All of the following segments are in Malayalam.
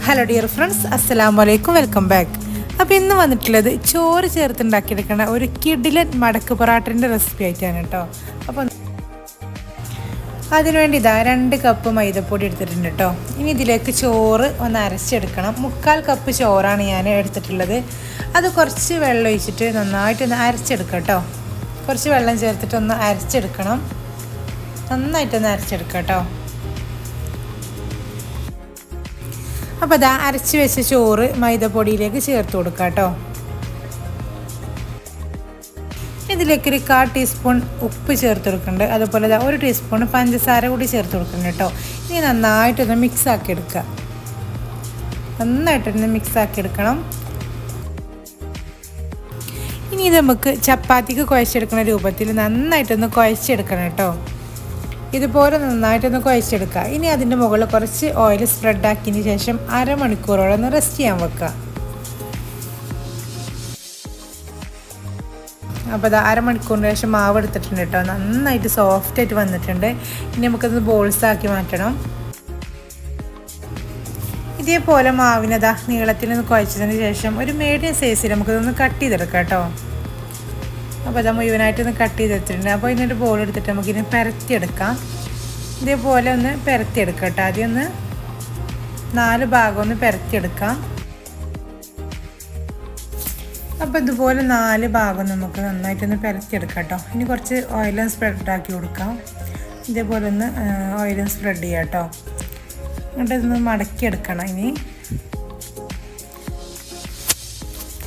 ഹലോ ഡിയർ ഫ്രണ്ട്സ്, അസ്സലാമു അലൈക്കും, വെൽക്കം ബാക്ക്. അപ്പോൾ ഇന്ന് വന്നിട്ടുള്ളത് ചോറ് ചേർത്തുണ്ടാക്കിയെടുക്കുന്ന ഒരു കിടിലൻ മടക്ക് പൊറാട്ടൻ്റെ റെസിപ്പി ആയിട്ടാണ് കേട്ടോ. അപ്പോൾ അതിനുവേണ്ടി ഇതാ 2 കപ്പ് മൈദപ്പൊടി എടുത്തിട്ടുണ്ട് കേട്ടോ. ഇനി ഇതിലേക്ക് ചോറ് ഒന്ന് അരച്ചെടുക്കണം. 1/4 കപ്പ് ചോറാണ് ഞാൻ എടുത്തിട്ടുള്ളത്. അത് കുറച്ച് വെള്ളം ഒഴിച്ചിട്ട് നന്നായിട്ടൊന്ന് അരച്ചെടുക്കാം കേട്ടോ. കുറച്ച് വെള്ളം ചേർത്തിട്ടൊന്ന് അരച്ചെടുക്കണം. നന്നായിട്ടൊന്ന് അരച്ചെടുക്കാം കേട്ടോ. അപ്പോൾ അതാ അരച്ച് വെച്ച ചോറ് മൈദപ്പൊടിയിലേക്ക് ചേർത്ത് കൊടുക്കുക കേട്ടോ. ഇതിലേക്ക് ഒരു 1/4 ടീസ്പൂൺ ഉപ്പ് ചേർത്ത് കൊടുക്കുന്നുണ്ട്. അതുപോലെ 1 ടീസ്പൂൺ പഞ്ചസാര കൂടി ചേർത്ത് കൊടുക്കുന്നുണ്ട് കേട്ടോ. ഇനി നന്നായിട്ടൊന്ന് മിക്സ് ആക്കി എടുക്കുക. നന്നായിട്ടൊന്ന് മിക്സ് ആക്കി എടുക്കണം. ഇനി ഇത് നമുക്ക് ചപ്പാത്തിക്ക് കുഴച്ചെടുക്കുന്ന രൂപത്തിൽ നന്നായിട്ടൊന്ന് കുഴച്ചെടുക്കണം കേട്ടോ. ഇതുപോലെ നന്നായിട്ടൊന്ന് കുഴച്ചെടുക്കുക. ഇനി അതിൻ്റെ മുകളിൽ കുറച്ച് ഓയിൽ സ്പ്രെഡാക്കിയതിന് ശേഷം അരമണിക്കൂറോളം ഒന്ന് റെസ്റ്റ് ചെയ്യാൻ വെക്കുക. അപ്പോൾ അത് അരമണിക്കൂറിന് ശേഷം മാവ് എടുത്തിട്ടുണ്ട് കേട്ടോ. നന്നായിട്ട് സോഫ്റ്റായിട്ട് വന്നിട്ടുണ്ട്. ഇനി നമുക്കത് ബോൾസാക്കി മാറ്റണം. ഇതേപോലെ മാവിനതാ നീളത്തിലൊന്ന് കുഴച്ചതിന് ശേഷം ഒരു മീഡിയം സൈസിൽ നമുക്കതൊന്ന് കട്ട് ചെയ്തെടുക്കാം കേട്ടോ. അപ്പോൾ അത് മുഴുവനായിട്ടൊന്ന് കട്ട് ചെയ്തെടുത്തിട്ടുണ്ട്. അപ്പോൾ ഇതിനൊരു ബോൾ എടുത്തിട്ട് നമുക്കിതിന് പരത്തിയെടുക്കാം. ഇതേപോലെ ഒന്ന് പരത്തിയെടുക്കാം കേട്ടോ. ആദ്യം ഒന്ന് 4 ഭാഗം ഒന്ന് പരത്തിയെടുക്കാം. അപ്പോൾ ഇതുപോലെ 4 ഭാഗം നമുക്ക് നന്നായിട്ടൊന്ന് പരത്തിയെടുക്കാം കേട്ടോ. ഇനി കുറച്ച് ഓയിലും സ്പ്രെഡാക്കി കൊടുക്കാം. ഇതേപോലെ ഒന്ന് ഓയിലും സ്പ്രെഡ് ചെയ്യാം കേട്ടോ. എന്നിട്ട് ഇതൊന്ന് മടക്കിയെടുക്കണം. ഇനി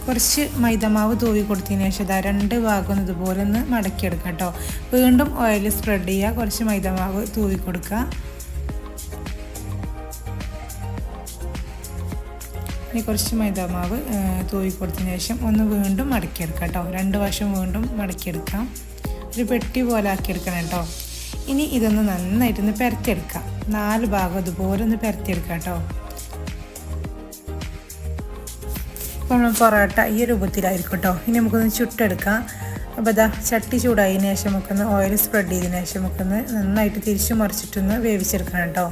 കുറച്ച് മൈദമാവ് തൂവി കൊടുത്തതിന് ശേഷം 2 ഭാഗം ഇതുപോലെ ഒന്ന് മടക്കിയെടുക്കുക കേട്ടോ. വീണ്ടും ഓയിൽ സ്പ്രെഡ് ചെയ്യുക. കുറച്ച് മൈദമാവ് തൂവി കൊടുക്കുക. ഇനി കുറച്ച് മൈദമാവ് തൂവി കൊടുത്തതിന് ശേഷം ഒന്ന് വീണ്ടും മടക്കിയെടുക്കുക കേട്ടോ. 2 വശം വീണ്ടും മടക്കിയെടുക്കാം. ഒരു പെട്ടി പോലെ ആക്കിയെടുക്കണം കേട്ടോ. ഇനി ഇതൊന്ന് നന്നായിട്ടൊന്ന് പരത്തിയെടുക്കാം. 4 ഭാഗം ഇതുപോലെ ഒന്ന് പരത്തിയെടുക്കാം കേട്ടോ. നമ്മൾ പൊറോട്ട ഈ രൂപത്തിലായിരിക്കും കേട്ടോ. ഇനി നമുക്കൊന്ന് ചുട്ടെടുക്കാം. അപ്പോൾ ഇതാ ചട്ടി ചൂടായതിനു ശേഷം നമുക്കൊന്ന് ഓയിൽ സ്പ്രെഡ് ചെയ്തതിന് ശേഷം നമുക്കൊന്ന് നന്നായിട്ട് തിരിച്ചു മറിച്ചിട്ടൊന്ന് വേവിച്ചെടുക്കണം കേട്ടോ.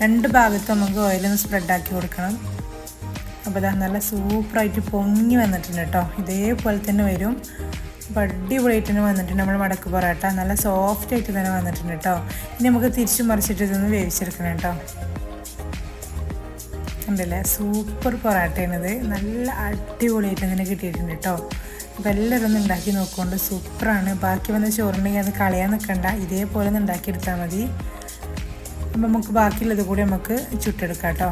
2 ഭാഗത്ത് നമുക്ക് ഓയിലൊന്ന് സ്പ്രെഡാക്കി കൊടുക്കണം. അപ്പോൾ ഇതാ നല്ല സൂപ്പറായിട്ട് പൊങ്ങി വന്നിട്ടുണ്ട് കേട്ടോ. ഇതേപോലെ തന്നെ വരും. അപ്പോൾ അടിപൊളിയായിട്ട് തന്നെ വന്നിട്ടുണ്ട് നമ്മുടെ മടക്ക് പൊറോട്ട. നല്ല സോഫ്റ്റായിട്ട് തന്നെ വന്നിട്ടുണ്ട് കേട്ടോ. ഇനി നമുക്ക് തിരിച്ചു മറിച്ചിട്ട് ഇതൊന്ന് വേവിച്ചെടുക്കണം കേട്ടോ. ഉണ്ടല്ലേ, സൂപ്പർ പൊറാട്ടയാണിത്. നല്ല അടിപൊളിയായിട്ട് തന്നെ കിട്ടിയിട്ടുണ്ട് കേട്ടോ. അപ്പോൾ എല്ലാവരും ഒന്ന് ഉണ്ടാക്കി നോക്കുകൊണ്ട് സൂപ്പറാണ്. ബാക്കി വന്ന ചോറുണ്ടെങ്കിൽ അത് കളയാൻ നിൽക്കണ്ട. ഇതേപോലെ ഒന്ന് ഉണ്ടാക്കിയെടുത്താൽ മതി. അപ്പോൾ നമുക്ക് ബാക്കിയുള്ളത് കൂടി നമുക്ക് ചുട്ടെടുക്കാം കേട്ടോ.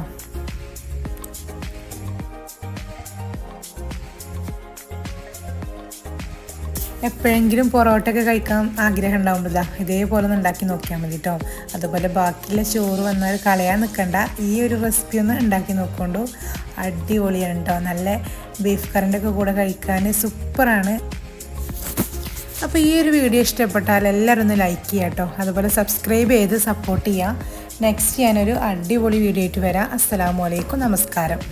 എപ്പോഴെങ്കിലും പൊറോട്ടയൊക്കെ കഴിക്കാൻ ആഗ്രഹം ഉണ്ടാകുമ്പോൾ ഇതേപോലെ ഒന്ന് ഉണ്ടാക്കി നോക്കിയാൽ മതി കേട്ടോ. അതുപോലെ ബാക്കിയുള്ള ചോറ് വന്നാൽ കളയാൻ നിൽക്കണ്ട. ഈ ഒരു റെസിപ്പി ഒന്ന് ഉണ്ടാക്കി നോക്കൊണ്ടു. അടിപൊളിയാണ് കേട്ടോ. നല്ല ബീഫ് കറിൻ്റെയൊക്കെ കൂടെ കഴിക്കാൻ സൂപ്പറാണ്. അപ്പോൾ ഈ ഒരു വീഡിയോ ഇഷ്ടപ്പെട്ടാൽ എല്ലാവരും ഒന്ന് ലൈക്ക് ചെയ്യുക കേട്ടോ. അതുപോലെ സബ്സ്ക്രൈബ് ചെയ്ത് സപ്പോർട്ട് ചെയ്യുക. നെക്സ്റ്റ് ഞാനൊരു അടിപൊളി വീഡിയോ ആയിട്ട് വരാം. അസ്സലാമു അലൈക്കും, നമസ്കാരം.